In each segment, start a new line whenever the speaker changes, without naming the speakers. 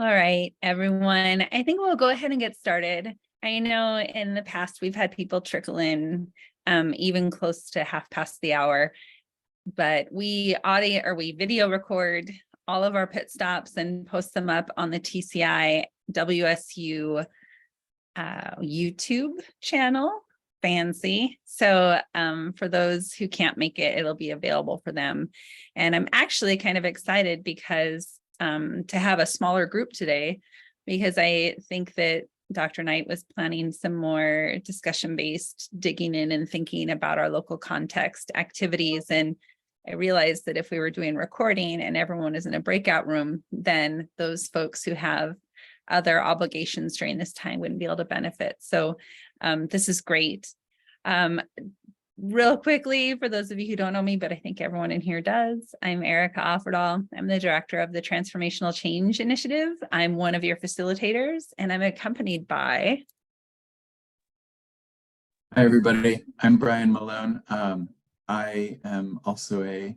All right, everyone. I think we'll go ahead and get started. I know in the past we've had people trickle in even close to half past the hour, but we video record all of our pit stops and post them up on the TCI WSU YouTube channel. Fancy. So for those who can't make it, it'll be available for them. And I'm actually kind of excited because to have a smaller group today, because I think that Dr. Knight was planning some more discussion-based digging in and thinking about our local context activities. And I realized that if we were doing recording and everyone is in a breakout room, then those folks who have other obligations during this time wouldn't be able to benefit. So this is great. Real quickly, for those of you who don't know me, but I think everyone in here does, I'm Erica Offerdahl. I'm the director of the Transformational Change Initiative. I'm one of your facilitators, and I'm accompanied by...
Hi, everybody. I'm Brian Malone. I am also a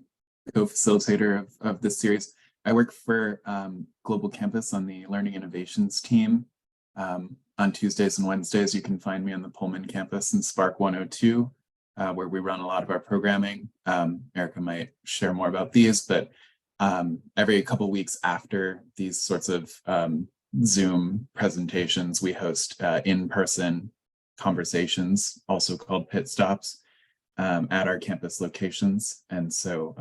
co-facilitator of this series. I work for Global Campus on the Learning Innovations team. On Tuesdays and Wednesdays, you can find me on the Pullman campus in Spark 102, where we run a lot of our programming. Erica might share more about these, but every couple of weeks after these sorts of Zoom presentations, we host in-person conversations, also called pit stops, at our campus locations. And so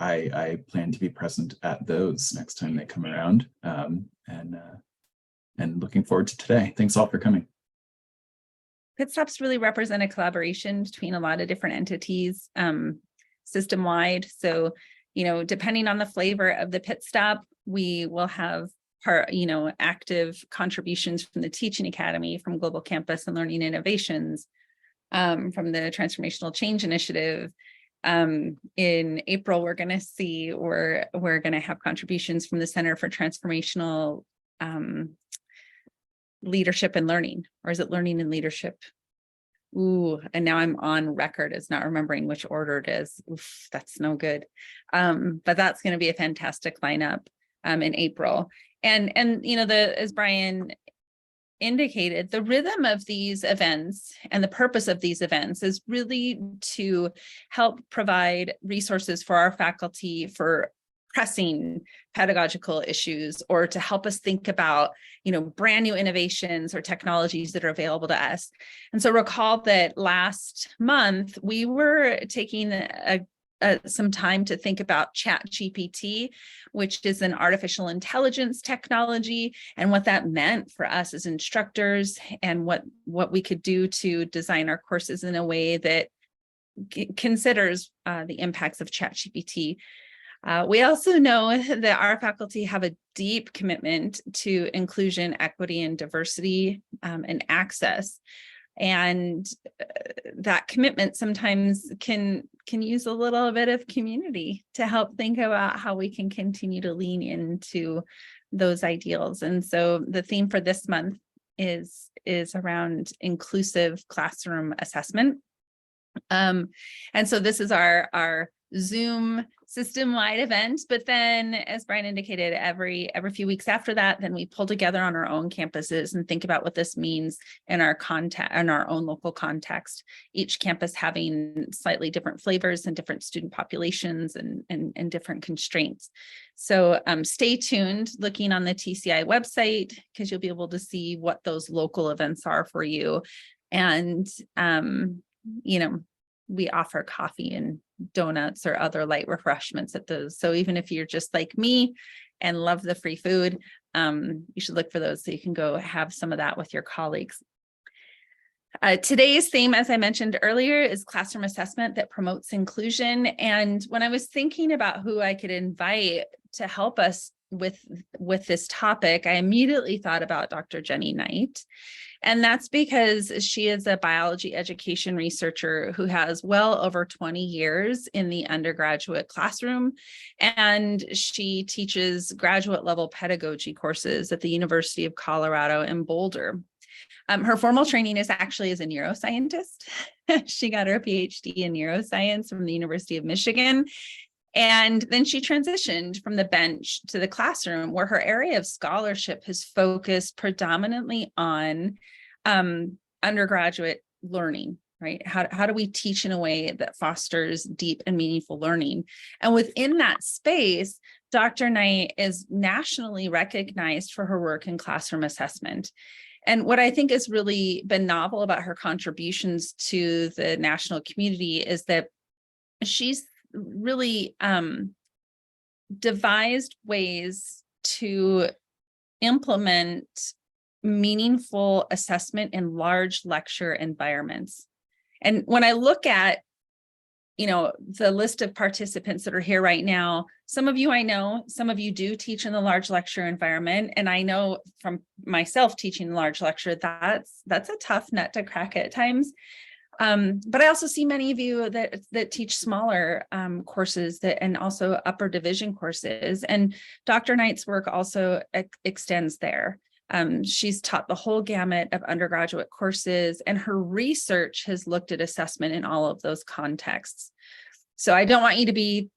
I plan to be present at those next time they come around, and looking forward to today. Thanks all for coming.
Pit stops really represent a collaboration between a lot of different entities, system-wide. So, depending on the flavor of the pit stop, we will have active contributions from the Teaching Academy, from Global Campus and Learning Innovations, from the Transformational Change Initiative. In April, we're going to have contributions from the Center for Transformational Leadership and Learning, or is it Learning and Leadership? Ooh, and now I'm on record as not remembering which order it is. Oof, that's no good. But that's going to be a fantastic lineup in April. And as Brian indicated, the rhythm of these events and the purpose of these events is really to help provide resources for our faculty for pressing pedagogical issues, or to help us think about, brand new innovations or technologies that are available to us. And so recall that last month we were taking some time to think about ChatGPT, which is an artificial intelligence technology, and what that meant for us as instructors, and what we could do to design our courses in a way that considers the impacts of ChatGPT. We also know that our faculty have a deep commitment to inclusion, equity, and diversity, and access. And that commitment sometimes can use a little bit of community to help think about how we can continue to lean into those ideals. And so the theme for this month is around inclusive classroom assessment. And so this is our Zoom system-wide event, but then, as Brian indicated, every few weeks after that, then we pull together on our own campuses and think about what this means in our own local context, each campus having slightly different flavors and different student populations and different constraints. So stay tuned, looking on the TCI website, because you'll be able to see what those local events are for you. And we offer coffee and donuts or other light refreshments at those. So even if you're just like me and love the free food, you should look for those so you can go have some of that with your colleagues. Today's theme, as I mentioned earlier, is classroom assessment that promotes inclusion. And when I was thinking about who I could invite to help us with this topic, I immediately thought about Dr. Jenny Knight. And that's because she is a biology education researcher who has well over 20 years in the undergraduate classroom, and she teaches graduate level pedagogy courses at the University of Colorado in Boulder. Her formal training is actually as a neuroscientist. She got her PhD in neuroscience from the University of Michigan. And then she transitioned from the bench to the classroom, where her area of scholarship has focused predominantly on undergraduate learning, right? How do we teach in a way that fosters deep and meaningful learning? And within that space, Dr. Knight is nationally recognized for her work in classroom assessment. And what I think has really been novel about her contributions to the national community is that she's really devised ways to implement meaningful assessment in large lecture environments. And when I look at, the list of participants that are here right now, some of you I know, some of you do teach in the large lecture environment. And I know from myself teaching large lecture, that's a tough nut to crack at times. But I also see many of you that teach smaller courses and also upper division courses. And Dr. Knight's work also extends there. She's taught the whole gamut of undergraduate courses, and her research has looked at assessment in all of those contexts. So I don't want you to be,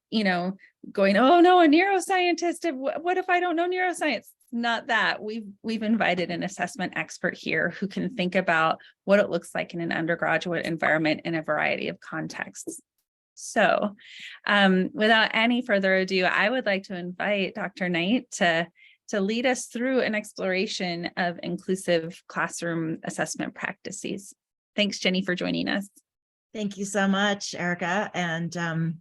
going, oh no, a neuroscientist. What if I don't know neuroscience? Not that. We've invited an assessment expert here who can think about what it looks like in an undergraduate environment in a variety of contexts. So without any further ado, I would like to invite Dr. Knight to lead us through an exploration of inclusive classroom assessment practices. Thanks, Jenny, for joining us.
Thank you so much, Erica. And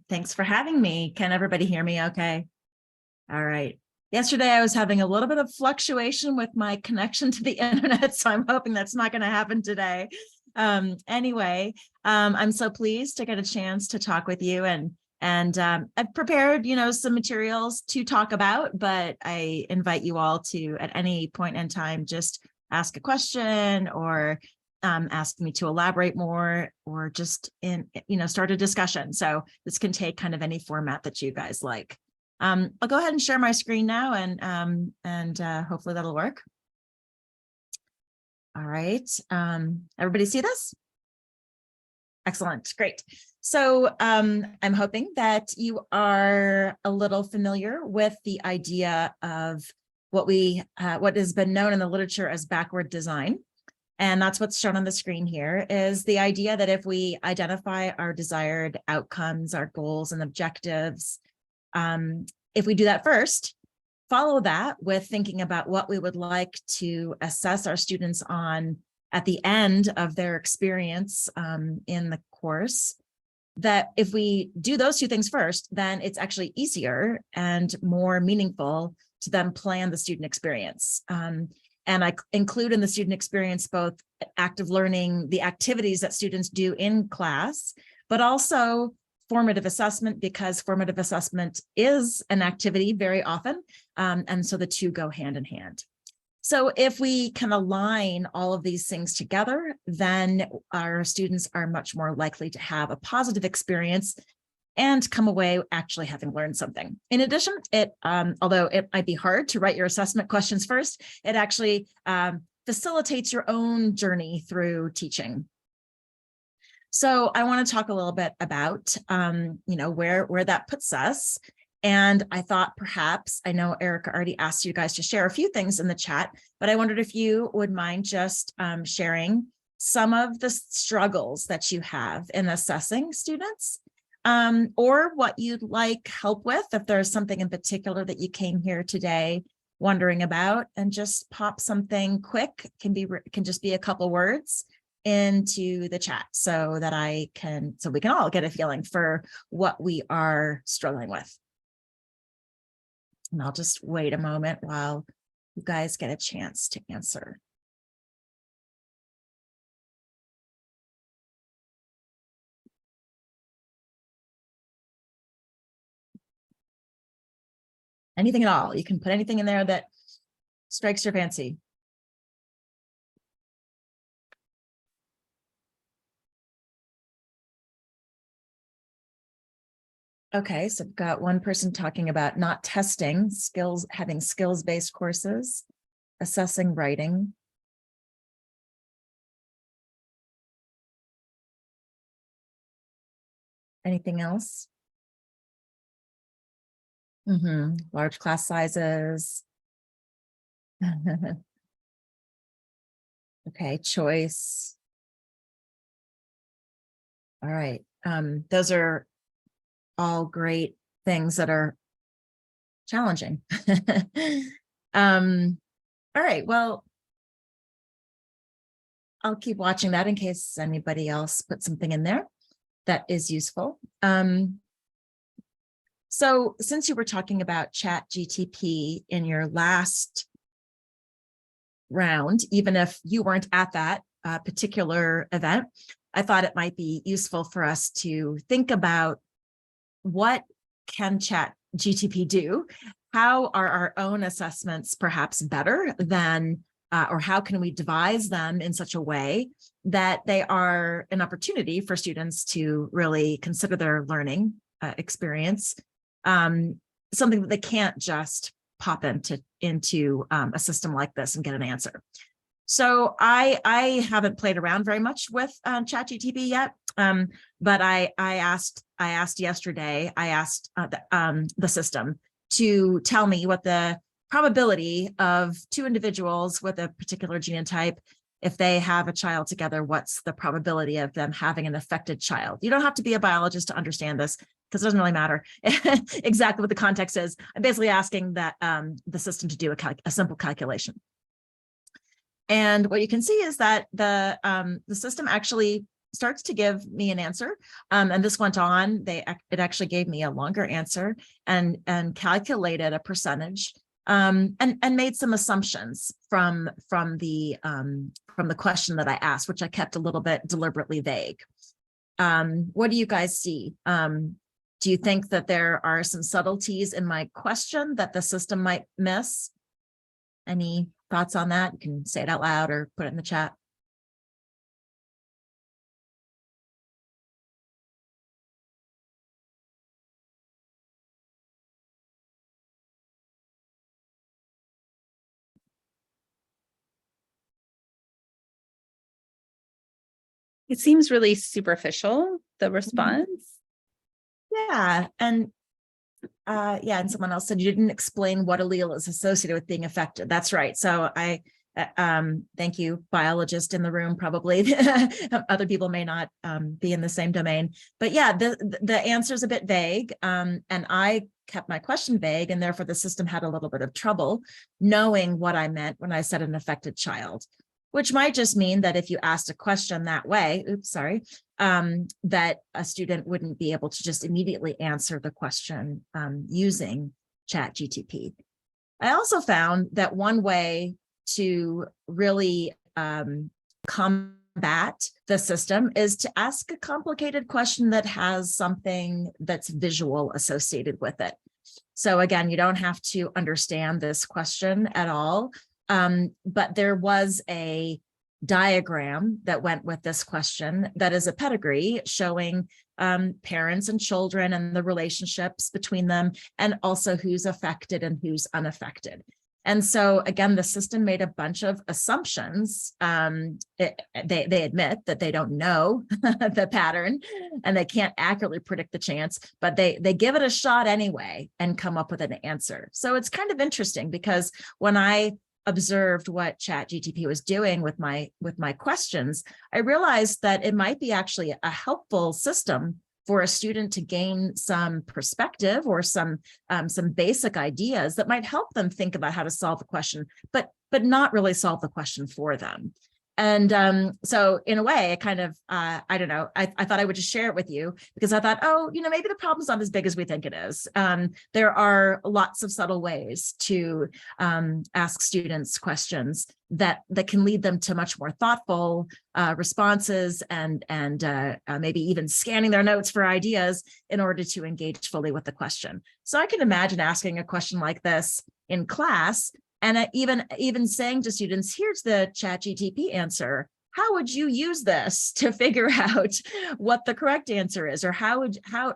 thanks for having me. Can everybody hear me okay? All right. Yesterday, I was having a little bit of fluctuation with my connection to the internet, so I'm hoping that's not going to happen today. Anyway, I'm so pleased to get a chance to talk with you, and I've prepared, some materials to talk about, but I invite you all to, at any point in time, just ask a question or ask me to elaborate more, or just start a discussion. So this can take kind of any format that you guys like. I'll go ahead and share my screen now, and hopefully that'll work. All right. Everybody see this? Excellent. Great. So I'm hoping that you are a little familiar with the idea of what has been known in the literature as backward design. And that's what's shown on the screen here, is the idea that if we identify our desired outcomes, our goals and objectives, if we do that first, follow that with thinking about what we would like to assess our students on at the end of their experience in the course, that if we do those two things first, then it's actually easier and more meaningful to then plan the student experience. And I include in the student experience both active learning, the activities that students do in class, but also formative assessment, because formative assessment is an activity very often. And so the two go hand in hand. So if we can align all of these things together, then our students are much more likely to have a positive experience and come away actually having learned something. In addition, although it might be hard to write your assessment questions first, it actually facilitates your own journey through teaching. So I want to talk a little bit about, where that puts us. And I thought perhaps, I know Erica already asked you guys to share a few things in the chat, but I wondered if you would mind just sharing some of the struggles that you have in assessing students, or what you'd like help with, if there's something in particular that you came here today wondering about, and just pop something quick, can just be a couple words into the chat so that we can all get a feeling for what we are struggling with. And I'll just wait a moment while you guys get a chance to answer. Anything at all. You can put anything in there that strikes your fancy. Okay, so I've got one person talking about not testing skills, having skills-based courses, assessing writing. Anything else? Large class sizes. Okay, choice. All right. Those are all great things that are challenging. All right, well, I'll keep watching that in case anybody else put something in there that is useful. So since you were talking about ChatGTP in your last round, even if you weren't at that particular event, I thought it might be useful for us to think about what can ChatGTP do? How are our own assessments perhaps better than, or how can we devise them in such a way that they are an opportunity for students to really consider their learning experience, something that they can't just pop into a system like this and get an answer. So I haven't played around very much with ChatGTP yet, but I asked yesterday. I asked the system to tell me what the probability of two individuals with a particular genotype, if they have a child together, what's the probability of them having an affected child? You don't have to be a biologist to understand this, because it doesn't really matter exactly what the context is. I'm basically asking that the system to do a simple calculation. And what you can see is that the system actually starts to give me an answer. And this went on. It actually gave me a longer answer and calculated a percentage and made some assumptions from the question that I asked, which I kept a little bit deliberately vague. What do you guys see? Do you think that there are some subtleties in my question that the system might miss? Any thoughts on that? You can say it out loud or put it in the chat.
It seems really superficial, the response.
Yeah, and and someone else said you didn't explain what allele is associated with being affected. That's right. So I thank you, biologist in the room, probably. Other people may not be in the same domain, but yeah, the answer is a bit vague, and I kept my question vague, and therefore the system had a little bit of trouble knowing what I meant when I said an affected child, which might just mean that if you asked a question that way, that a student wouldn't be able to just immediately answer the question using ChatGTP. I also found that one way to really combat the system is to ask a complicated question that has something that's visual associated with it. So again, you don't have to understand this question at all. But there was a diagram that went with this question that is a pedigree showing parents and children and the relationships between them, and also who's affected and who's unaffected. And so again, the system made a bunch of assumptions. They admit that they don't know the pattern and they can't accurately predict the chance, but they give it a shot anyway and come up with an answer. So it's kind of interesting, because when I observed what ChatGTP was doing with my questions, I realized that it might be actually a helpful system for a student to gain some perspective or some basic ideas that might help them think about how to solve the question, but not really solve the question for them. And so in a way, it kind of, I don't know, I thought I would just share it with you, because I thought, oh, maybe the problem's not as big as we think it is. There are lots of subtle ways to ask students questions that can lead them to much more thoughtful responses and maybe even scanning their notes for ideas in order to engage fully with the question. So I can imagine asking a question like this in class, and even saying to students, here's the ChatGTP answer. How would you use this to figure out what the correct answer is? Or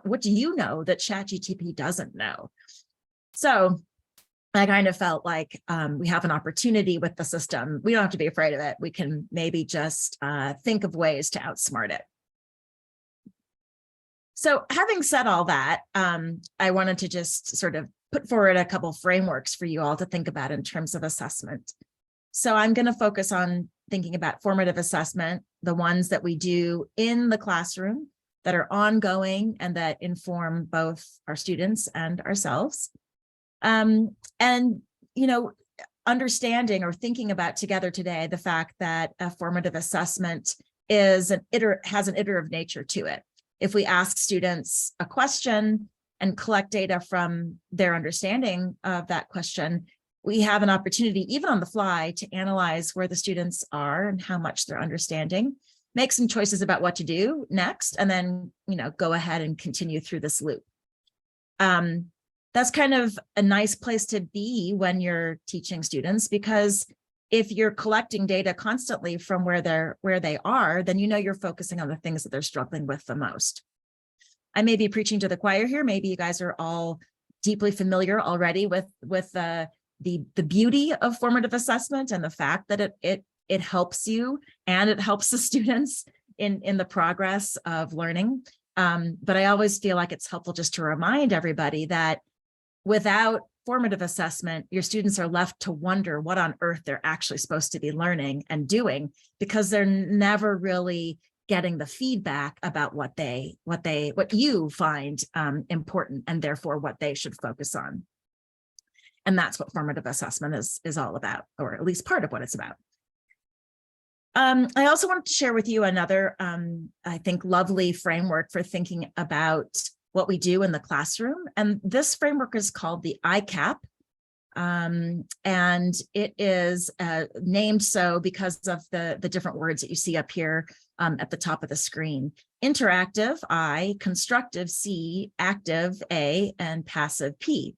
what do you know that ChatGTP doesn't know? So I kind of felt like we have an opportunity with the system. We don't have to be afraid of it. We can maybe just think of ways to outsmart it. So having said all that, I wanted to just sort of put forward a couple frameworks for you all to think about in terms of assessment. So I'm going to focus on thinking about formative assessment, the ones that we do in the classroom that are ongoing and that inform both our students and ourselves. And, you know, understanding or thinking about together today the fact that a formative assessment is has an iterative nature to it. If we ask students a question and collect data from their understanding of that question, we have an opportunity, even on the fly, to analyze where the students are and how much they're understanding, make some choices about what to do next, and then, you know, go ahead and continue through this loop. That's kind of a nice place to be when you're teaching students, because if you're collecting data constantly from where they are, then you know you're focusing on the things that they're struggling with the most. I may be preaching to the choir here. Maybe you guys are all deeply familiar already with the beauty of formative assessment and the fact that it helps you and it helps the students in the progress of learning. But I always feel like it's helpful just to remind everybody that without formative assessment, your students are left to wonder what on earth they're actually supposed to be learning and doing, because they're never really getting the feedback about what you find important, and therefore what they should focus on. And that's what formative assessment is all about, or at least part of what it's about. I also wanted to share with you another, I think, lovely framework for thinking about what we do in the classroom. And this framework is called the ICAP. And it is named so because of the different words that you see up here at the top of the screen. Interactive, I, constructive, C, active, A, and passive, P.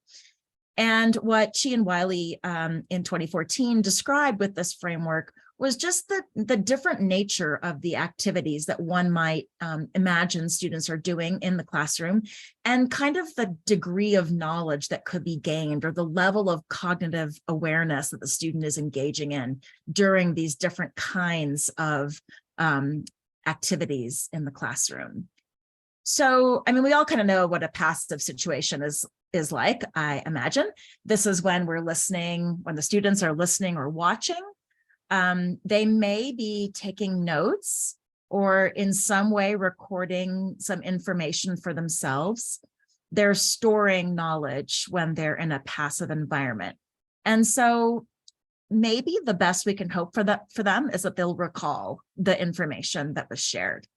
And what Chi and Wiley in 2014 described with this framework was just the different nature of the activities that one might imagine students are doing in the classroom, and kind of the degree of knowledge that could be gained, or the level of cognitive awareness that the student is engaging in during these different kinds of activities in the classroom. So, I mean, we all kind of know what a passive situation is like, I imagine. This is when we're listening, when the students are listening or watching. They may be taking notes or in some way recording some information for themselves. They're storing knowledge when they're in a passive environment. And so maybe the best we can hope for them is that they'll recall the information that was shared.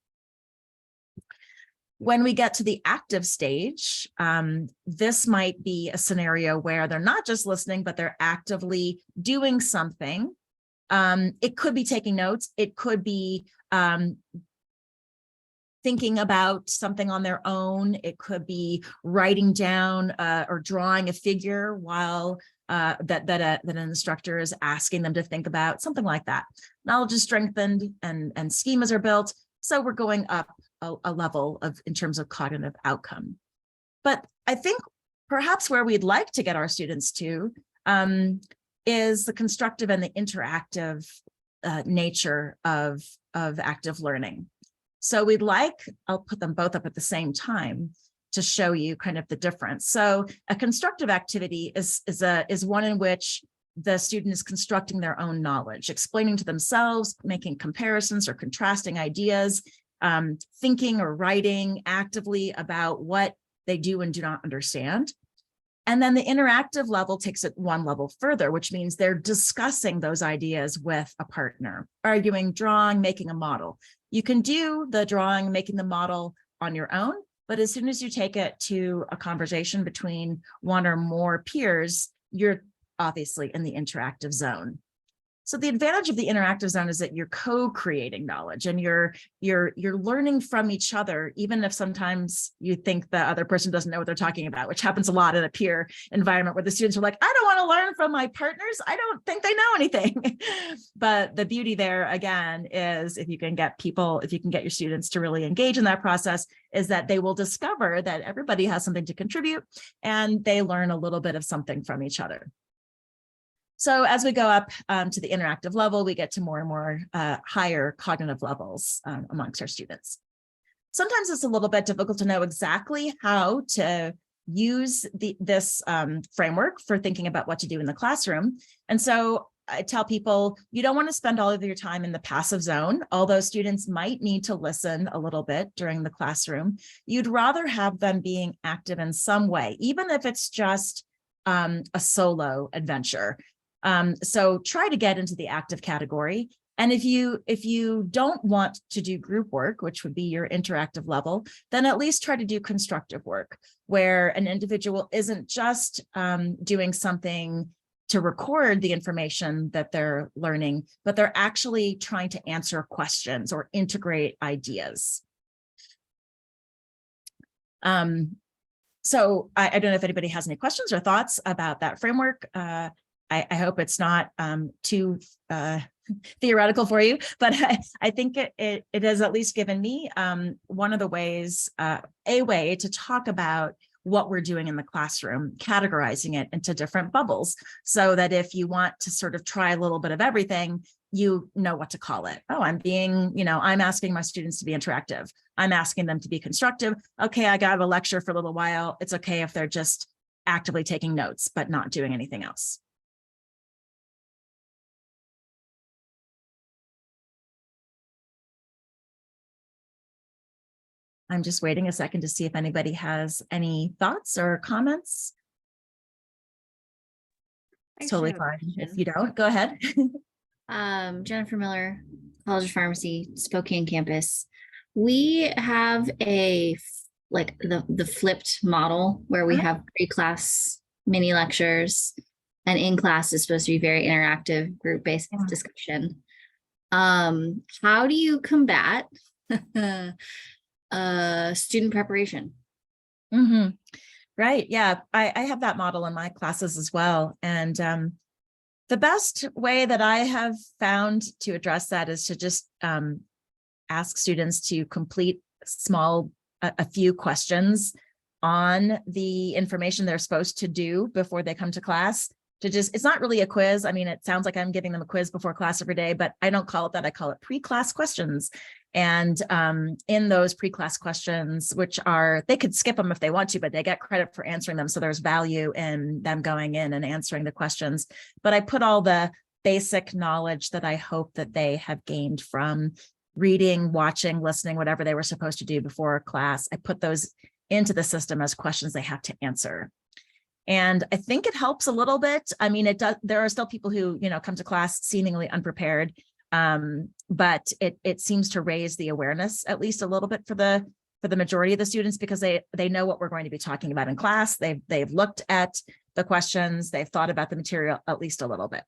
When we get to the active stage, this might be a scenario where they're not just listening, but they're actively doing something. It could be taking notes. It could be thinking about something on their own. It could be writing down or drawing a figure while that an instructor is asking them to think about, something like that. Knowledge is strengthened and schemas are built. So we're going up a level in terms of cognitive outcome. But I think perhaps where we'd like to get our students to is the constructive and the interactive nature of active learning. So we'd like, I'll put them both up at the same time to show you kind of the difference. So a constructive activity is one in which the student is constructing their own knowledge, explaining to themselves, making comparisons or contrasting ideas, thinking or writing actively about what they do and do not understand. And then the interactive level takes it one level further, which means they're discussing those ideas with a partner, arguing, drawing, making a model. You can do the drawing, making the model on your own, but as soon as you take it to a conversation between one or more peers, you're obviously in the interactive zone. So the advantage of the interactive zone is that you're co-creating knowledge and you're learning from each other, even if sometimes you think the other person doesn't know what they're talking about, which happens a lot in a peer environment where the students are like, I don't want to learn from my partners. I don't think they know anything. But the beauty there, again, is if you can get your students to really engage in that process, is that they will discover that everybody has something to contribute and they learn a little bit of something from each other. So as we go up to the interactive level, we get to more and more higher cognitive levels amongst our students. sometimes it's a little bit difficult to know exactly how to use this framework for thinking about what to do in the classroom. And so I tell people, you don't want to spend all of your time in the passive zone, although students might need to listen a little bit during the classroom. You'd rather have them being active in some way, even if it's just a solo adventure. So try to get into the active category. And if you don't want to do group work, which would be your interactive level, then at least try to do constructive work, where an individual isn't just doing something to record the information that they're learning, but they're actually trying to answer questions or integrate ideas. So I don't know if anybody has any questions or thoughts about that framework. I hope it's not too theoretical for you, but I think it has at least given me one of the ways, a way to talk about what we're doing in the classroom, categorizing it into different bubbles, so that if you want to sort of try a little bit of everything, you know what to call it. Oh, I'm asking my students to be interactive. I'm asking them to be constructive. Okay, I got a lecture for a little while. It's okay if they're just actively taking notes, but not doing anything else. I'm just waiting a second to see if anybody has any thoughts or comments. It's totally fine. If you don't, go ahead.
Jennifer Miller, College of Pharmacy, Spokane campus. We have the flipped model where we have pre-class mini lectures, and in class is supposed to be very interactive, group-based discussion. How do you combat student preparation?
Right. Yeah, I have that model in my classes as well. And the best way that I have found to address that is to just ask students to complete a few questions on the information they're supposed to do before they come to class. It's not really a quiz. I mean, it sounds like I'm giving them a quiz before class every day, but I don't call it that. I call it pre-class questions. And in those pre-class questions, they could skip them if they want to, but they get credit for answering them. So there's value in them going in and answering the questions. But I put all the basic knowledge that I hope that they have gained from reading, watching, listening, whatever they were supposed to do before class. I put those into the system as questions they have to answer. And I think it helps a little bit. I mean, there are still people who, come to class seemingly unprepared. But it seems to raise the awareness at least a little bit for the majority of the students, because they know what we're going to be talking about in class. They've looked at the questions, they've thought about the material at least a little bit.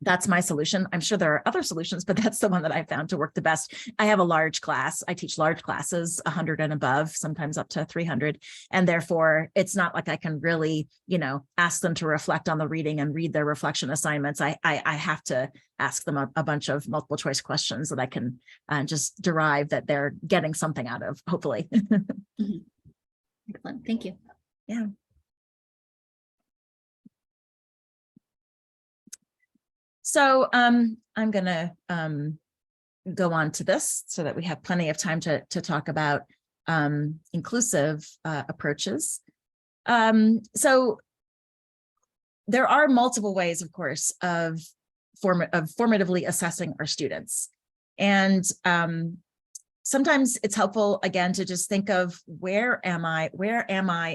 That's my solution. I'm sure there are other solutions, but that's the one that I found to work the best. I have a large class. I teach large classes, 100 and above, sometimes up to 300. And therefore, it's not like I can really, ask them to reflect on the reading and read their reflection assignments. I have to ask them a bunch of multiple choice questions that I can just derive that they're getting something out of, hopefully.
Excellent. Thank you.
Yeah. So I'm going to go on to this so that we have plenty of time to talk about inclusive approaches. So there are multiple ways, of course, of formatively assessing our students. And sometimes it's helpful, again, to just think of where am I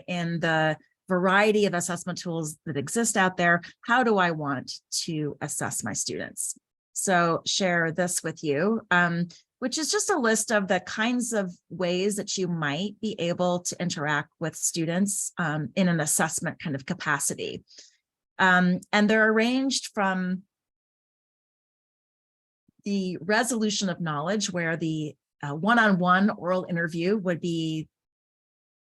in the variety of assessment tools that exist out there. How do I want to assess my students? So share this with you, which is just a list of the kinds of ways that you might be able to interact with students in an assessment kind of capacity. And they're arranged from the resolution of knowledge, where the one-on-one oral interview would be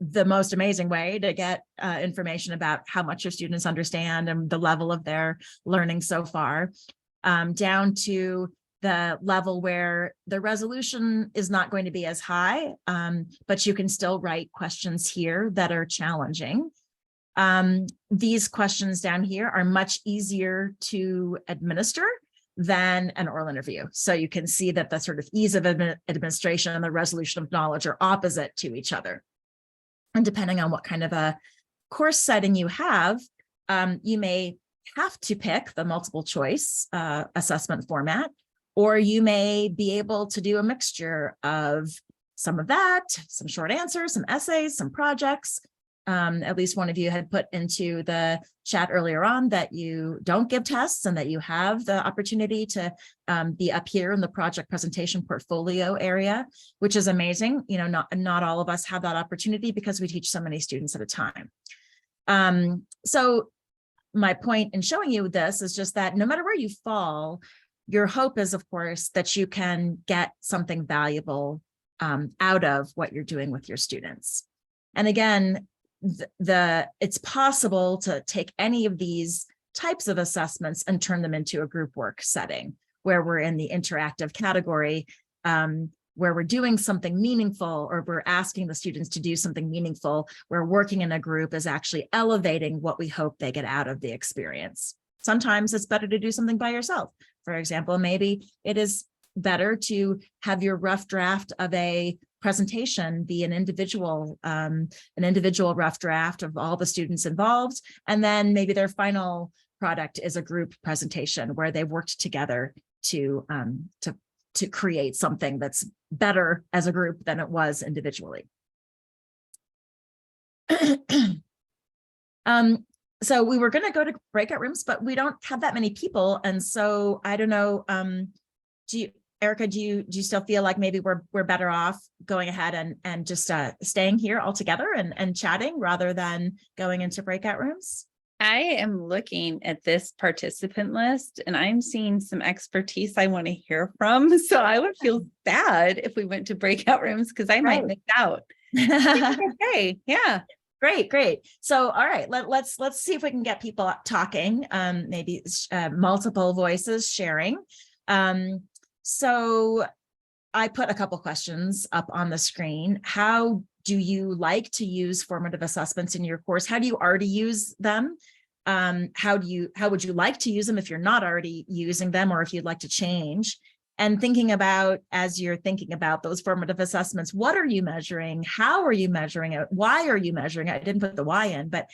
the most amazing way to get information about how much your students understand and the level of their learning so far, down to the level where the resolution is not going to be as high, but you can still write questions here that are challenging. These questions down here are much easier to administer than an oral interview. So you can see that the sort of ease of administration and the resolution of knowledge are opposite to each other. And depending on what kind of a course setting you have, you may have to pick the multiple choice assessment format, or you may be able to do a mixture of some of that, some short answers, some essays, some projects. At least one of you had put into the chat earlier on that you don't give tests and that you have the opportunity to be up here in the project presentation portfolio area, which is amazing. You know, not all of us have that opportunity because we teach so many students at a time. So my point in showing you this is just that no matter where you fall, your hope is, of course, that you can get something valuable out of what you're doing with your students. And again, it's possible to take any of these types of assessments and turn them into a group work setting where we're in the interactive category, where we're doing something meaningful, or we're asking the students to do something meaningful, where working in a group is actually elevating what we hope they get out of the experience. Sometimes it's better to do something by yourself. For example, maybe it is better to have your rough draft of a presentation be an individual rough draft of all the students involved, and then maybe their final product is a group presentation where they've worked together to create something that's better as a group than it was individually. So we were going to go to breakout rooms, but we don't have that many people, and so I don't know. Erica, do you still feel like maybe we're better off going ahead and just staying here all together and chatting rather than going into breakout rooms?
I am looking at this participant list and I'm seeing some expertise I want to hear from. So I would feel bad if we went to breakout rooms because I might miss out. Okay, yeah.
Great. So, all right, let's see if we can get people talking, maybe multiple voices sharing. So I put a couple questions up on the screen. How do you like to use formative assessments in your course? How do you already use them? How would you like to use them if you're not already using them, or if you'd like to change? And thinking about, as you're thinking about those formative assessments, what are you measuring? How are you measuring it? Why are you measuring it? I didn't put the why in, but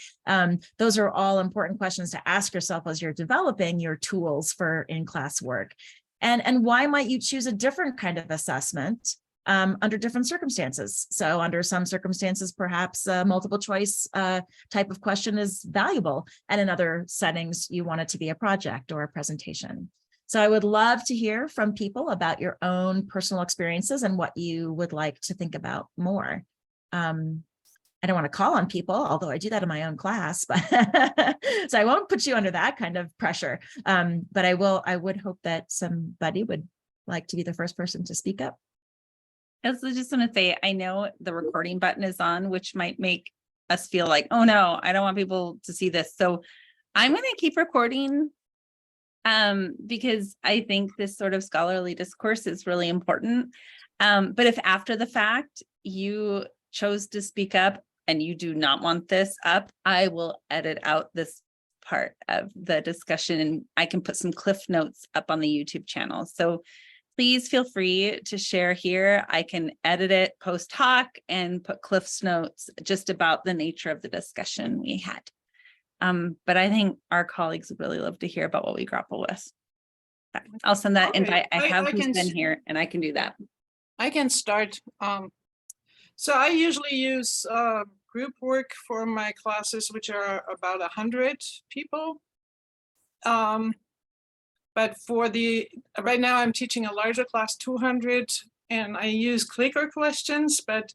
those are all important questions to ask yourself as you're developing your tools for in-class work. And why might you choose a different kind of assessment under different circumstances? So under some circumstances, perhaps a multiple choice type of question is valuable. And in other settings, you want it to be a project or a presentation. So I would love to hear from people about your own personal experiences and what you would like to think about more. I don't want to call on people, although I do that in my own class, but so I won't put you under that kind of pressure. But I would hope that somebody would like to be the first person to speak up.
I was just going to say, I know the recording button is on, which might make us feel like, oh no, I don't want people to see this. So I'm going to keep recording because I think this sort of scholarly discourse is really important. But if after the fact you chose to speak up and you do not want this up, I will edit out this part of the discussion and I can put some cliff notes up on the YouTube channel. So please feel free to share here. I can edit it post hoc and put Cliff's notes just about the nature of the discussion we had. But I think our colleagues would really love to hear about what we grapple with. I'll send that invite. I have who's been here and I can do that.
I can start. So I usually use group work for my classes, which are about 100 people. But for right now I'm teaching a larger class, 200, and I use clicker questions, but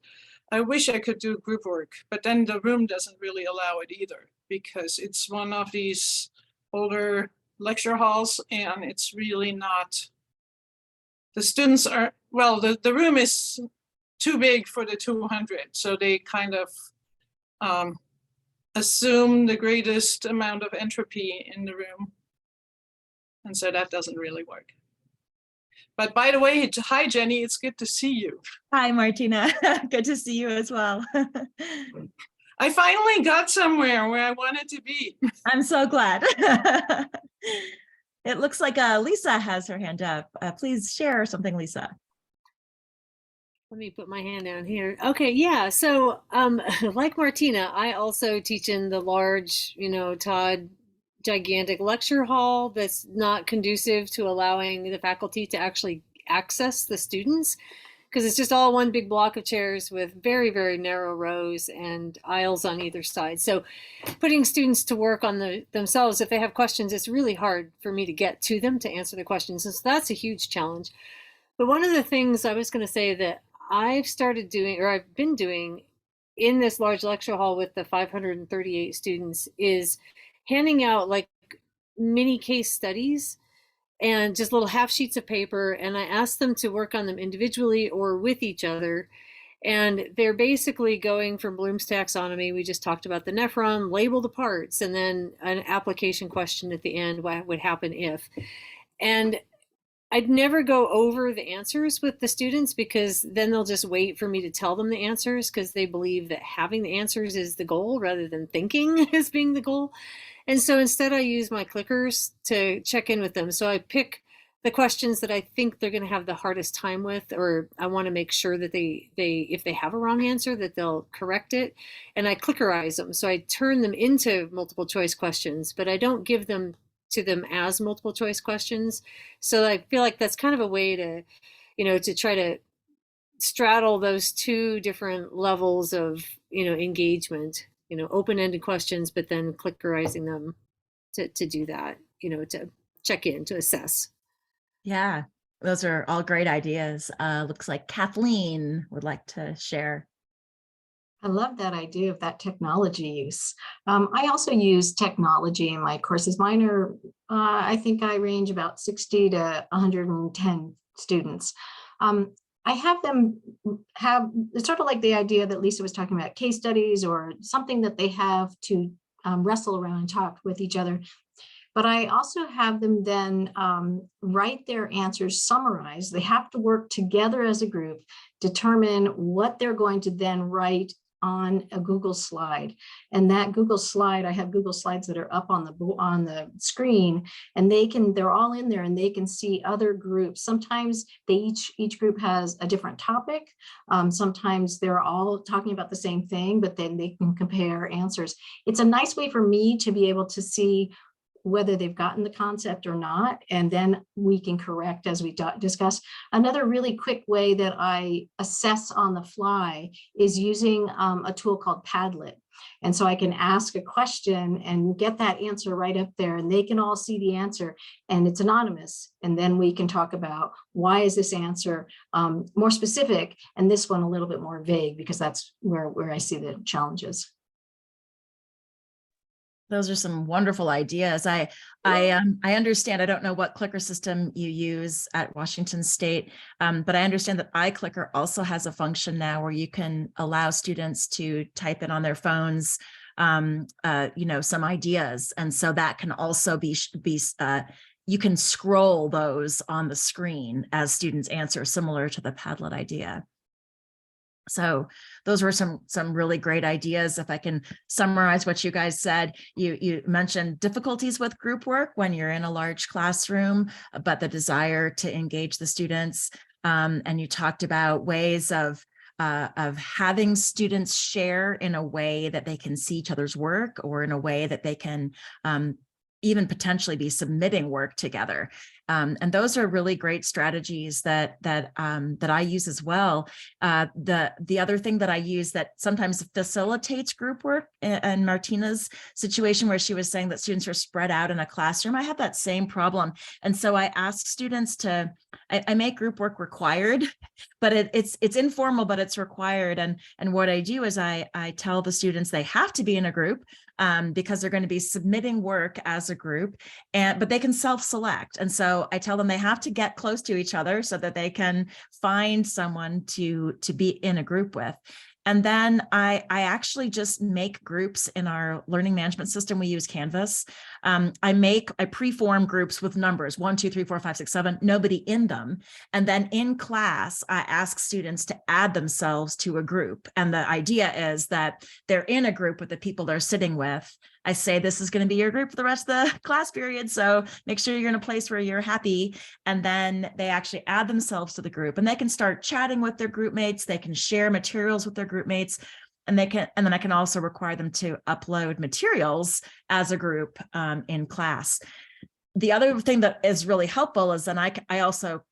I wish I could do group work, but then the room doesn't really allow it either because it's one of these older lecture halls and it's really not, the students are, well, the room is too big for the 200. So they kind of assume the greatest amount of entropy in the room. And so that doesn't really work. But by the way, hi, Jenny, it's good to see you.
Hi, Martina. Good to see you as well.
I finally got somewhere where I wanted to be.
I'm so glad. It looks like Lisa has her hand up. Please share something, Lisa.
Let me put my hand down here. Okay, yeah. So, like Martina, I also teach in the large, Todd, gigantic lecture hall that's not conducive to allowing the faculty to actually access the students, because it's just all one big block of chairs with very, very narrow rows and aisles on either side. So putting students to work on themselves, if they have questions, it's really hard for me to get to them to answer the questions. And so that's a huge challenge. But one of the things I was going to say that I've started doing, or I've been doing in this large lecture hall with the 538 students, is handing out like mini case studies and just little half sheets of paper. And I ask them to work on them individually or with each other. And they're basically going from Bloom's taxonomy. We just talked about the nephron, label the parts, and then an application question at the end, what would happen if. And I'd never go over the answers with the students, because then they'll just wait for me to tell them the answers, because they believe that having the answers is the goal rather than thinking as being the goal. And so instead I use my clickers to check in with them. So I pick the questions that I think they're going to have the hardest time with, or I want to make sure that they if they have a wrong answer, that they'll correct it. And I clickerize them. So I turn them into multiple choice questions, but I don't give them to them as multiple choice questions. So I feel like that's kind of a way to, to try to straddle those two different levels of, engagement, open-ended questions, but then clickerizing them to do that, to check in, to assess.
Yeah, those are all great ideas. Looks like Kathleen would like to share.
I love that idea of that technology use. I also use technology in my courses. Mine are, I think I range about 60 to 110 students. I have them have, it's sort of like the idea that Lisa was talking about, case studies or something that they have to wrestle around and talk with each other. But I also have them then write their answers, summarize. They have to work together as a group, determine what they're going to then write on a Google slide. And that Google slide, I have Google slides that are up on the screen, and they're all in there, and they can see other groups. Sometimes each group has a different topic. Sometimes they're all talking about the same thing, but then they can compare answers. It's a nice way for me to be able to see whether they've gotten the concept or not, and then we can correct as we discuss. Another really quick way that I assess on the fly is using a tool called Padlet. And so I can ask a question and get that answer right up there, and they can all see the answer, and it's anonymous. And then we can talk about, why is this answer more specific and this one a little bit more vague, because that's where I see the challenges.
Those are some wonderful ideas. I understand, I don't know what clicker system you use at Washington State, but I understand that iClicker also has a function now where you can allow students to type in on their phones, some ideas. And so that can also be you can scroll those on the screen as students answer, similar to the Padlet idea. So those were some really great ideas. If I can summarize what you guys said, you mentioned difficulties with group work when you're in a large classroom, but the desire to engage the students. And you talked about ways of having students share in a way that they can see each other's work, or in a way that they can even potentially be submitting work together. And those are really great strategies that I use as well. The other thing that I use that sometimes facilitates group work, and Martina's situation where she was saying that students are spread out in a classroom, I have that same problem. And so I ask students to, I make group work required, but it's informal, but it's required. And what I do is I tell the students they have to be in a group, because they're going to be submitting work as a group, but they can self-select. And so I tell them they have to get close to each other so that they can find someone to be in a group with. And then I actually just make groups in our learning management system. We use Canvas. I pre-form groups with numbers 1, 2, 3, 4, 5, 6, 7, nobody in them. And then in class, I ask students to add themselves to a group. And the idea is that they're in a group with the people they're sitting with, I say, this is going to be your group for the rest of the class period. So make sure you're in a place where you're happy. And then they actually add themselves to the group, and they can start chatting with their group mates. They can share materials with their group mates. And then I can also require them to upload materials as a group in class. The other thing that is really helpful is then I also,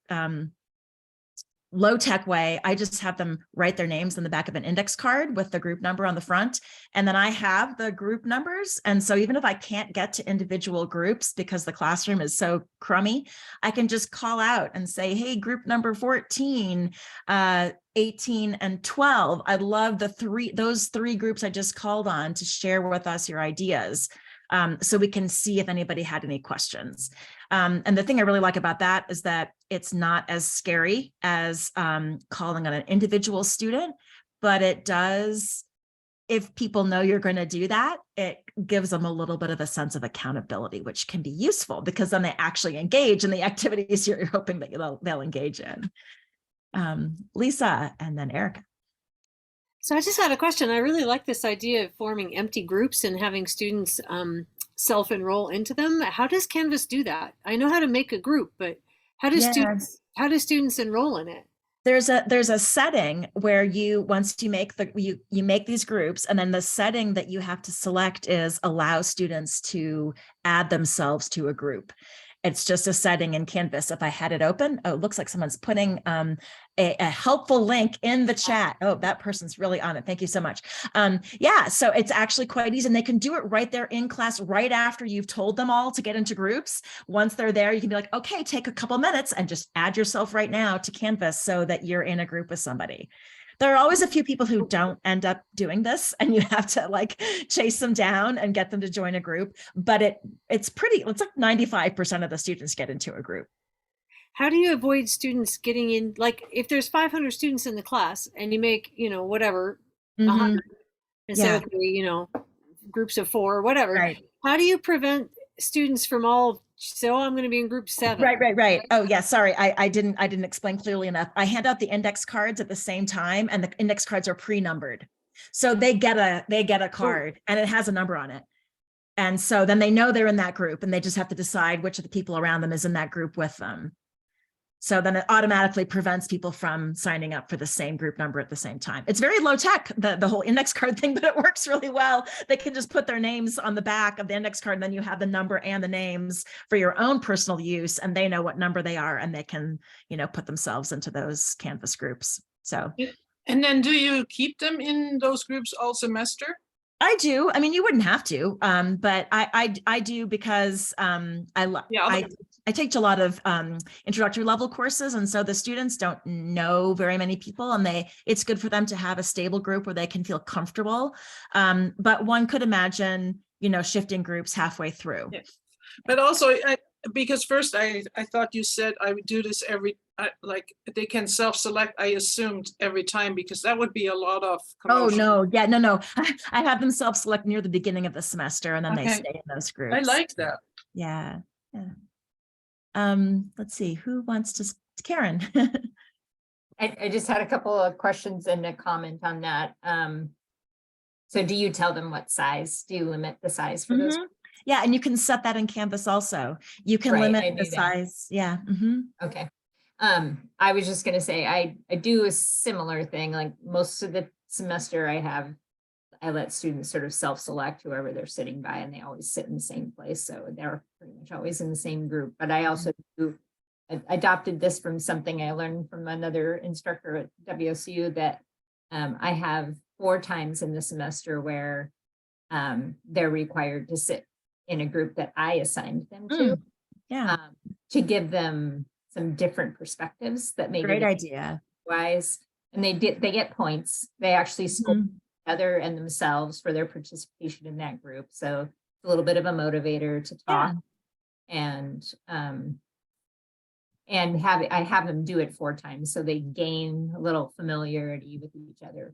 low tech way, I just have them write their names in the back of an index card with the group number on the front. And then I have the group numbers. And so even if I can't get to individual groups because the classroom is so crummy, I can just call out and say, hey, group number 14, 18 and 12. I love those three groups I just called on to share with us your ideas. So we can see if anybody had any questions. And the thing I really like about that is that it's not as scary as calling on an individual student, but it does, if people know you're going to do that, it gives them a little bit of a sense of accountability, which can be useful because then they actually engage in the activities you're hoping that they'll engage in. Lisa, and then Erica.
So I just had a question. I really like this idea of forming empty groups and having students self-enroll into them. How does Canvas do that? I know how to make a group, but how do students enroll in it?
There's a setting where once you make you make these groups, and then the setting that you have to select is allow students to add themselves to a group. It's just a setting in Canvas. If I had it open, oh, it looks like someone's putting a helpful link in the chat. Oh, that person's really on it. Thank you so much. Yeah, so it's actually quite easy, and they can do it right there in class, right after you've told them all to get into groups. Once they're there, you can be like, okay, take a couple minutes and just add yourself right now to Canvas so that you're in a group with somebody. There are always a few people who don't end up doing this, and you have to like chase them down and get them to join a group. But it's like 95% of the students get into a group.
How do you avoid students getting in? Like if there's 500 students in the class and you make, whatever, 100 and say, okay, groups of 4 or whatever.
Right.
How do you prevent students from I'm going to be in group 7.
Right. Oh yeah, sorry. I didn't explain clearly enough. I hand out the index cards at the same time, and the index cards are pre-numbered. So they get a card and it has a number on it. And so then they know they're in that group, and they just have to decide which of the people around them is in that group with them. So then it automatically prevents people from signing up for the same group number at the same time. It's very low tech, the whole index card thing, but it works really well. They can just put their names on the back of the index card, and then you have the number and the names for your own personal use, and they know what number they are, and they can, put themselves into those Canvas groups. So.
And then do you keep them in those groups all semester?
I do. I mean, you wouldn't have to, but I do because I teach a lot of introductory level courses, and so the students don't know very many people, and it's good for them to have a stable group where they can feel comfortable. But one could imagine, shifting groups halfway through.
Yes. But also, because first I thought you said I would do this like they can self-select. I assumed every time, because that would be a lot of commotion.
Oh no, yeah, no. I have them self-select near the beginning of the semester, and then they stay in those groups.
I like that.
Yeah. Let's see, who wants to, Karen?
I just had a couple of questions and a comment on that. So do you tell them what size? Do you limit the size for those?
Yeah, and you can set that in Canvas also. You can limit the size. Yeah.
Okay. I was just going to say, I do a similar thing. Like most of the semester I let students sort of self-select whoever they're sitting by, and they always sit in the same place. So they're pretty much always in the same group. But I also adopted this from something I learned from another instructor at WSU, that I have 4 times in the semester where they're required to sit in a group that I assigned them to. To give them some different perspectives that maybe
great idea.
Wise, and they get points. They actually score each other and themselves for their participation in that group. So it's a little bit of a motivator to talk, and I have them do it 4 times, so they gain a little familiarity with each other.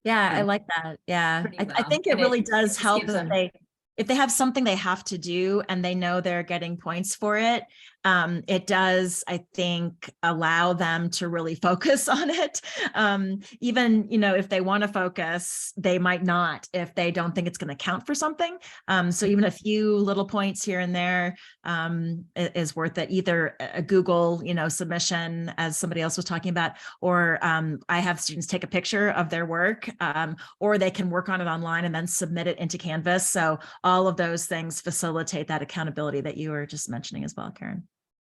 Yeah, I like that. Yeah, I think it really does help that if they have something they have to do and they know they're getting points for it, it does, I think, allow them to really focus on it. Even, if they want to focus, they might not if they don't think it's going to count for something. So even a few little points here and there is worth it. Either a Google, submission, as somebody else was talking about, or I have students take a picture of their work, or they can work on it online and then submit it into Canvas. So all of those things facilitate that accountability that you were just mentioning as well, Karen.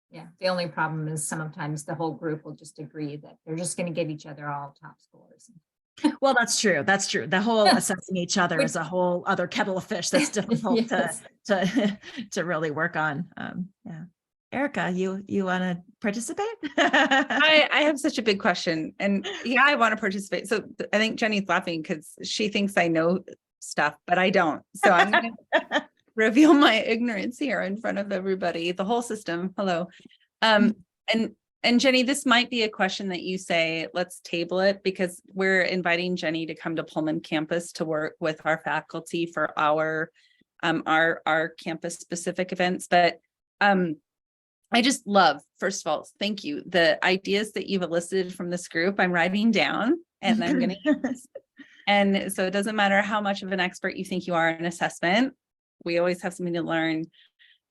Yeah, the only problem is sometimes the whole group will just agree that they're just going to give each other all top scores.
Well, that's true. That's true. The whole assessing each other is a whole other kettle of fish that's difficult
Yes.
to really work on. Yeah. Erica, you want to participate?
I have such a big question, and yeah, I want to participate. So I think Jenny's laughing because she thinks I know stuff, but I don't. So I'm going to reveal my ignorance here in front of everybody, the whole system. Hello. And Jenny, this might be a question that you say, let's table it, because we're inviting Jenny to come to Pullman campus to work with our faculty for our campus specific events. But I just love, first of all, thank you. The ideas that you've elicited from this group, I'm writing down and I'm going to use. And so it doesn't matter how much of an expert you think you are in assessment, we always have something to learn.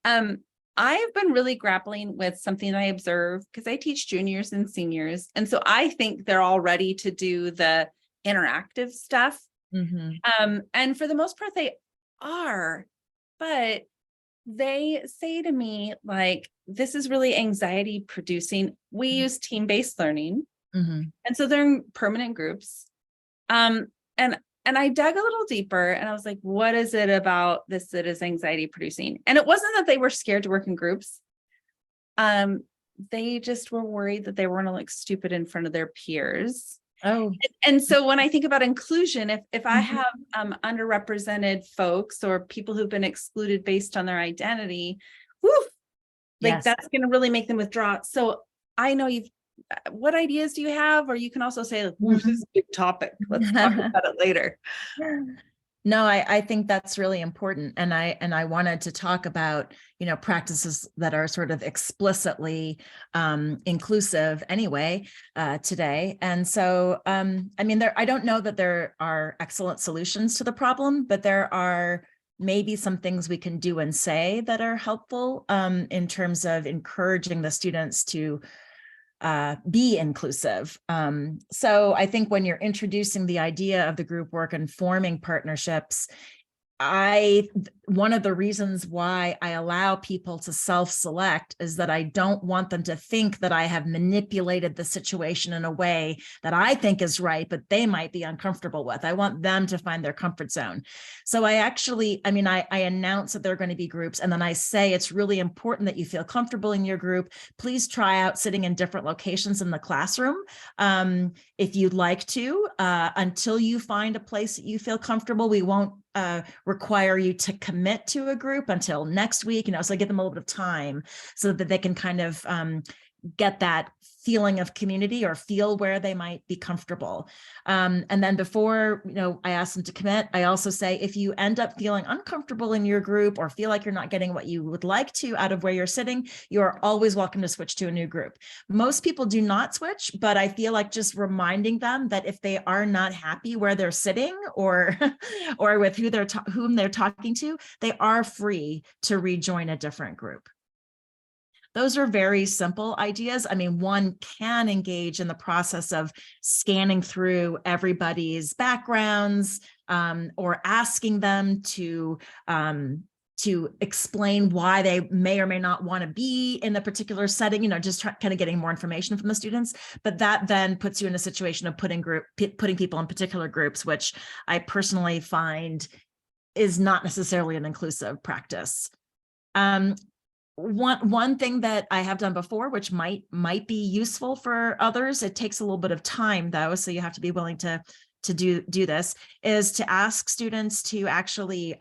I've been really grappling with something I observe because I teach juniors and seniors. And so I think they're all ready to do the interactive stuff. And for the most part, they are, but they say to me, like, this is really anxiety producing. We use team-based learning. And so they're in permanent groups. And I dug a little deeper and I was like, what is it about this that is anxiety producing? And it wasn't that they were scared to work in groups. They just were worried that they were going to look stupid in front of their peers.
Oh,
And so when I think about inclusion, if I have underrepresented folks or people who've been excluded based on their identity,
yes.
that's going to really make them withdraw. So I know what ideas do you have? Or you can also say, like, this is a big topic. Let's talk about it later.
No, I think that's really important. And I wanted to talk about, practices that are sort of explicitly inclusive anyway, today. And so, I don't know that there are excellent solutions to the problem, but there are maybe some things we can do and say that are helpful in terms of encouraging the students to be inclusive. So I think when you're introducing the idea of the group work and forming partnerships, one of the reasons why I allow people to self-select is that I don't want them to think that I have manipulated the situation in a way that I think is right, but they might be uncomfortable with. I want them to find their comfort zone. So I announce that there are going to be groups, and then I say it's really important that you feel comfortable in your group. Please try out sitting in different locations in the classroom if you'd like to, until you find a place that you feel comfortable. We won't require you to commit to a group until next week, so I give them a little bit of time so that they can kind of get that feeling of community or feel where they might be comfortable. And then before, I ask them to commit, I also say, if you end up feeling uncomfortable in your group or feel like you're not getting what you would like to out of where you're sitting, you're always welcome to switch to a new group. Most people do not switch, but I feel like just reminding them that if they are not happy where they're sitting or with whom they're talking to, they are free to rejoin a different group. Those are very simple ideas. One can engage in the process of scanning through everybody's backgrounds or asking them to explain why they may or may not want to be in a particular setting, just kind of getting more information from the students. But that then puts you in a situation of putting people in particular groups, which I personally find is not necessarily an inclusive practice. One thing that I have done before, which might be useful for others, it takes a little bit of time though, so you have to be willing to do this, is to ask students to actually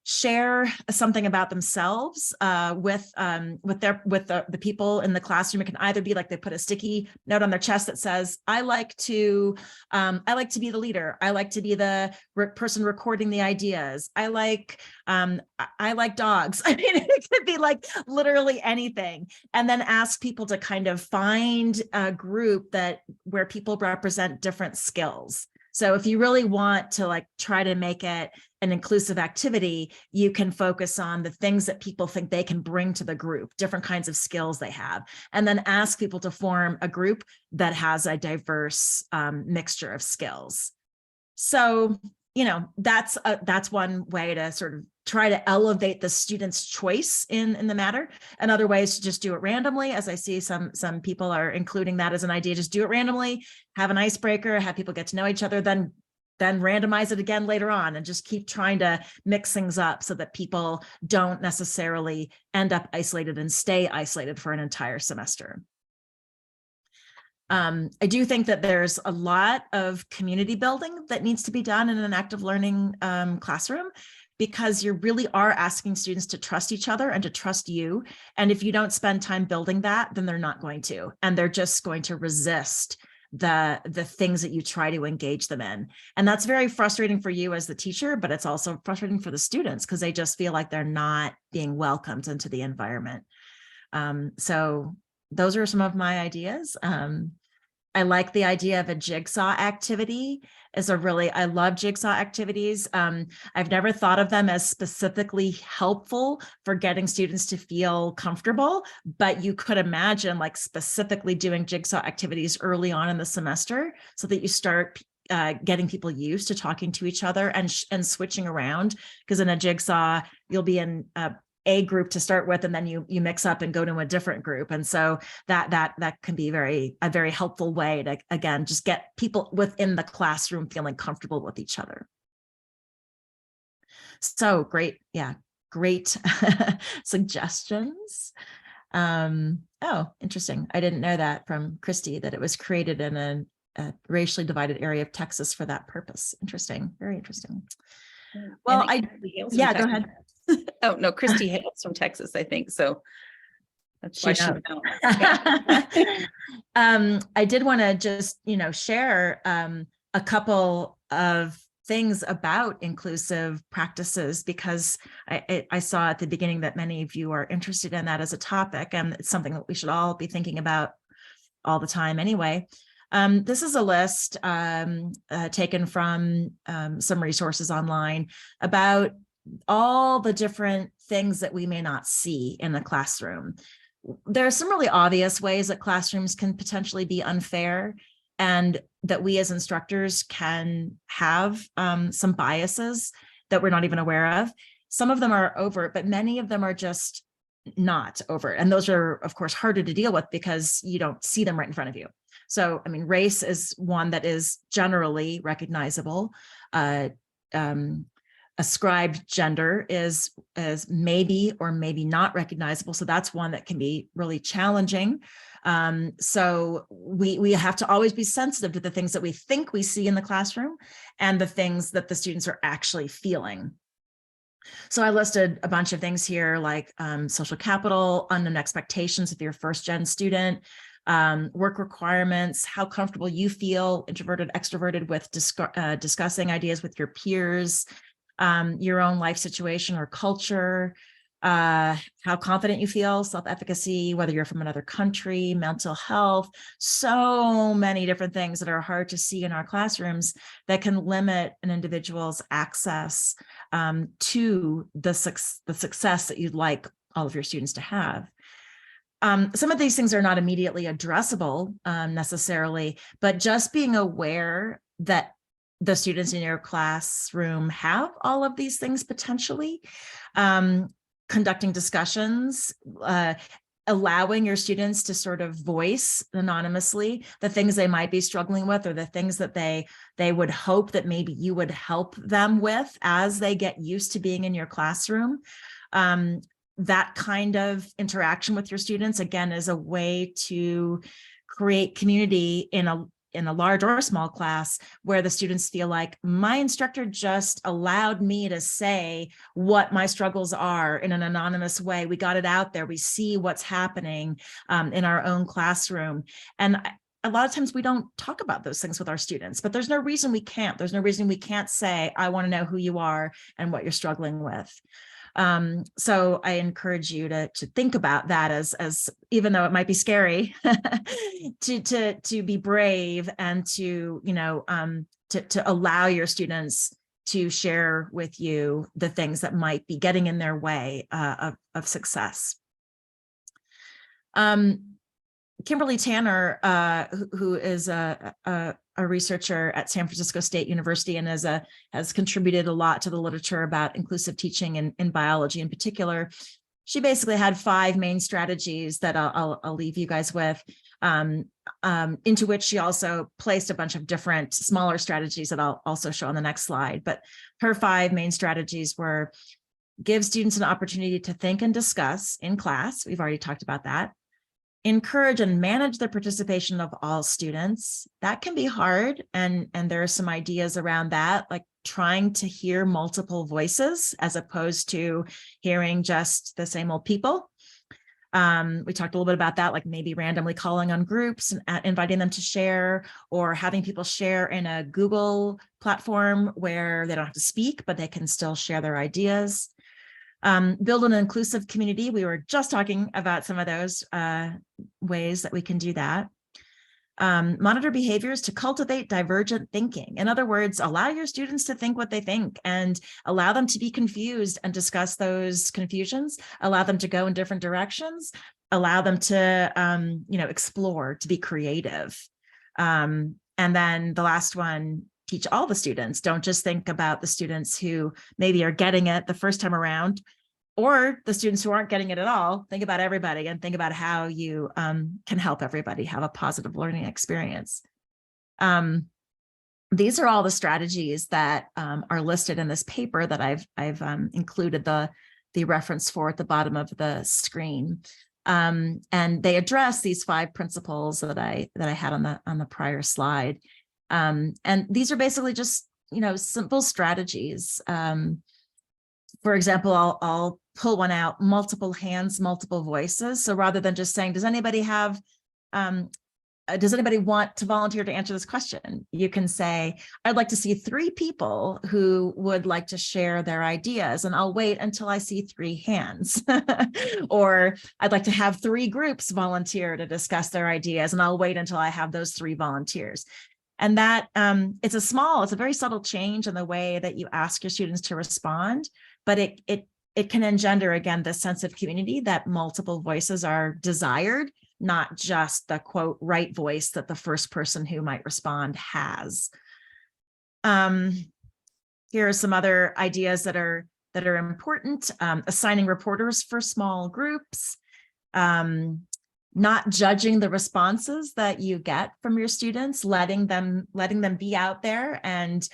share something about themselves with the people in the classroom. It can either be like they put a sticky note on their chest that says, I like to be the leader. I like to be the person recording the ideas. I like dogs. I mean, it could be like literally anything. And then ask people to kind of find a group where people represent different skills. So if you really want to like try to make it an inclusive activity, you can focus on the things that people think they can bring to the group, different kinds of skills they have, and then ask people to form a group that has a diverse mixture of skills. So, you know, that's one way to sort of try to elevate the student's choice in the matter. Another way is to just do it randomly. As I see some people are including that as an idea, just do it randomly, have an icebreaker, have people get to know each other, then randomize it again later on, and just keep trying to mix things up so that people don't necessarily end up isolated and stay isolated for an entire semester. I do think that there's a lot of community building that needs to be done in an active learning classroom, because you really are asking students to trust each other and to trust you. And if you don't spend time building that, then they're not going to, and they're just going to resist the things that you try to engage them in. And that's very frustrating for you as the teacher, but it's also frustrating for the students because they just feel like they're not being welcomed into the environment. So those are some of my ideas. I like the idea of a jigsaw activity. I love jigsaw activities. I've never thought of them as specifically helpful for getting students to feel comfortable, but you could imagine like specifically doing jigsaw activities early on in the semester so that you start getting people used to talking to each other and switching around. Because in a jigsaw, you'll be in a group to start with, and then you mix up and go to a different group. And so that can be a very helpful way to, again, just get people within the classroom feeling comfortable with each other. So great. Yeah. Great suggestions. Oh, interesting. I didn't know that from Christy, that it was created in a racially divided area of Texas for that purpose. Interesting. Very interesting. Well, yeah, go ahead.
Oh, no, Christy hails from Texas, I think. So that's why she knows.
I did want to just, share a couple of things about inclusive practices, because I saw at the beginning that many of you are interested in that as a topic, and it's something that we should all be thinking about all the time anyway. This is a list taken from some resources online about all the different things that we may not see in the classroom. There are some really obvious ways that classrooms can potentially be unfair, and that we as instructors can have some biases that we're not even aware of. Some of them are overt, but many of them are just not overt. And those are, of course, harder to deal with because you don't see them right in front of you. So, I mean, race is one that is generally recognizable. Ascribed gender is maybe or maybe not recognizable. So that's one that can be really challenging. So we have to always be sensitive to the things that we think we see in the classroom and the things that the students are actually feeling. So I listed a bunch of things here, like social capital, unknown expectations if you're a first-gen student, work requirements, how comfortable you feel, introverted, extroverted, with discussing ideas with your peers, your own life situation or culture, how confident you feel, self-efficacy, whether you're from another country, mental health, so many different things that are hard to see in our classrooms that can limit an individual's access to the success that you'd like all of your students to have. Some of these things are not immediately addressable necessarily, but just being aware that the students in your classroom have all of these things potentially, conducting discussions, allowing your students to sort of voice anonymously the things they might be struggling with, or the things that they would hope that maybe you would help them with as they get used to being in your classroom. That kind of interaction with your students, again, is a way to create community in in a large or a small class where the students feel like my instructor just allowed me to say what my struggles are in an anonymous way. We got it out there. We see what's happening in our own classroom. And a lot of times we don't talk about those things with our students, but there's no reason we can't. There's no reason we can't say, I want to know who you are and what you're struggling with. So I encourage you to think about that as even though it might be scary, to be brave and to, you know, to allow your students to share with you the things that might be getting in their way of success. Kimberly Tanner, who is a researcher at San Francisco State University and has contributed a lot to the literature about inclusive teaching in biology in particular. She basically had 5 main strategies that I'll leave you guys with, into which she also placed a bunch of different smaller strategies that I'll also show on the next slide. But her 5 main strategies were: give students an opportunity to think and discuss in class. We've already talked about that. Encourage and manage the participation of all students. That can be hard, and there are some ideas around that, like trying to hear multiple voices as opposed to hearing just the same old people. We talked a little bit about that, like maybe randomly calling on groups and inviting them to share, or having people share in a Google platform where they don't have to speak, but they can still share their ideas. Build an inclusive community. We were just talking about some of those ways that we can do that. Monitor behaviors to cultivate divergent thinking. In other words, allow your students to think what they think and allow them to be confused and discuss those confusions, allow them to go in different directions, allow them to, you know, explore, to be creative. And then the last one, teach all the students. Don't just think about the students who maybe are getting it the first time around, or the students who aren't getting it at all. Think about everybody and think about how you can help everybody have a positive learning experience. These are all the strategies that are listed in this paper that I've included the reference for at the bottom of the screen. And they address these 5 principles that I had on the prior slide. And these are basically just, you know, simple strategies. For example, I'll pull one out: multiple hands, multiple voices. So rather than just saying, does anybody want to volunteer to answer this question? You can say, I'd like to see 3 people who would like to share their ideas, and I'll wait until I see 3 hands. Or I'd like to have 3 groups volunteer to discuss their ideas, and I'll wait until I have those 3 volunteers. And that it's a very subtle change in the way that you ask your students to respond, but it can engender, again, this sense of community, that multiple voices are desired, not just the quote right voice that the first person who might respond has. Here are some other ideas that are important: assigning reporters for small groups, not judging the responses that you get from your students, letting them be out there and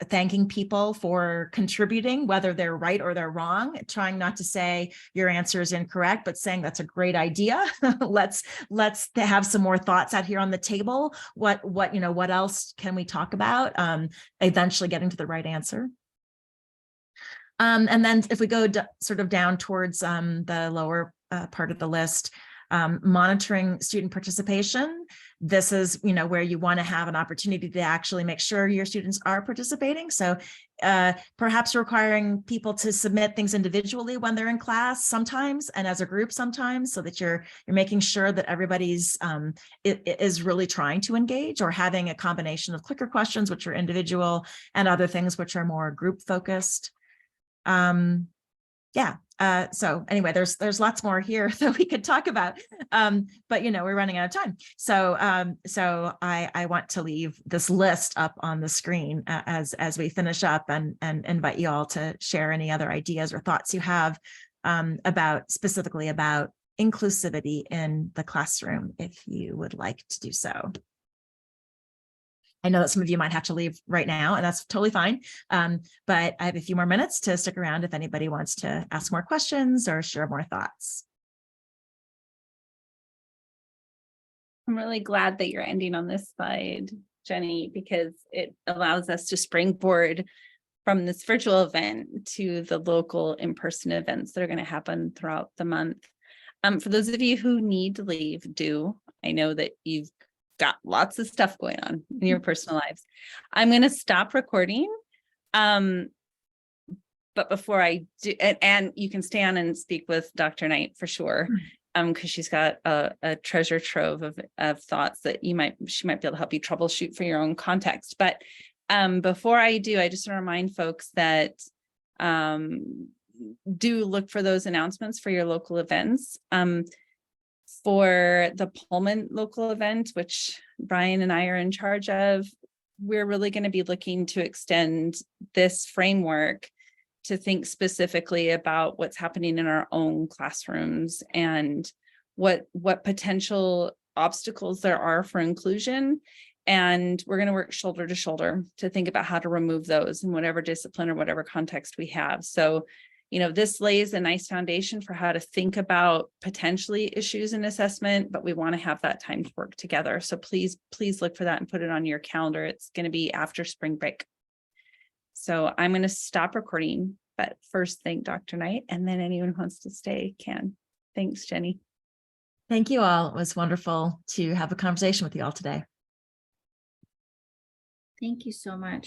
thanking people for contributing, whether they're right or they're wrong, trying not to say your answer is incorrect, but saying that's a great idea. let's have some more thoughts out here on the table. What else can we talk about? Eventually getting to the right answer. And then if we go sort of down towards the lower part of the list, monitoring student participation. This is, where you want to have an opportunity to actually make sure your students are participating. So perhaps requiring people to submit things individually when they're in class sometimes, and as a group sometimes, so that you're making sure that everybody's is really trying to engage, or having a combination of clicker questions, which are individual, and other things which are more group focused. So anyway, there's lots more here that we could talk about, but we're running out of time. So I want to leave this list up on the screen as we finish up, and invite you all to share any other ideas or thoughts you have specifically about inclusivity in the classroom, if you would like to do so. I know that some of you might have to leave right now, and that's totally fine. But I have a few more minutes to stick around if anybody wants to ask more questions or share more thoughts.
I'm really glad that you're ending on this slide, Jenny, because it allows us to springboard from this virtual event to the local in-person events that are going to happen throughout the month. For those of you who need to leave, do. I know that you've got lots of stuff going on in your personal lives. I'm going to stop recording. But before I do, and you can stay on and speak with Dr. Knight for sure, because she's got a treasure trove of thoughts that she might be able to help you troubleshoot for your own context. But before I do, I just want to remind folks that do look for those announcements for your local events. For the Pullman local event, which Brian and I are in charge of, we're really going to be looking to extend this framework to think specifically about what's happening in our own classrooms and what potential obstacles there are for inclusion. And we're going to work shoulder to shoulder to think about how to remove those in whatever discipline or whatever context we have. So, this lays a nice foundation for how to think about potentially issues in assessment, but we want to have that time to work together. So please look for that and put it on your calendar. It's going to be after spring break. So I'm going to stop recording, but first thank Dr. Knight, and then anyone who wants to stay can. Thanks, Jenny.
Thank you all. It was wonderful to have a conversation with you all today.
Thank you so much.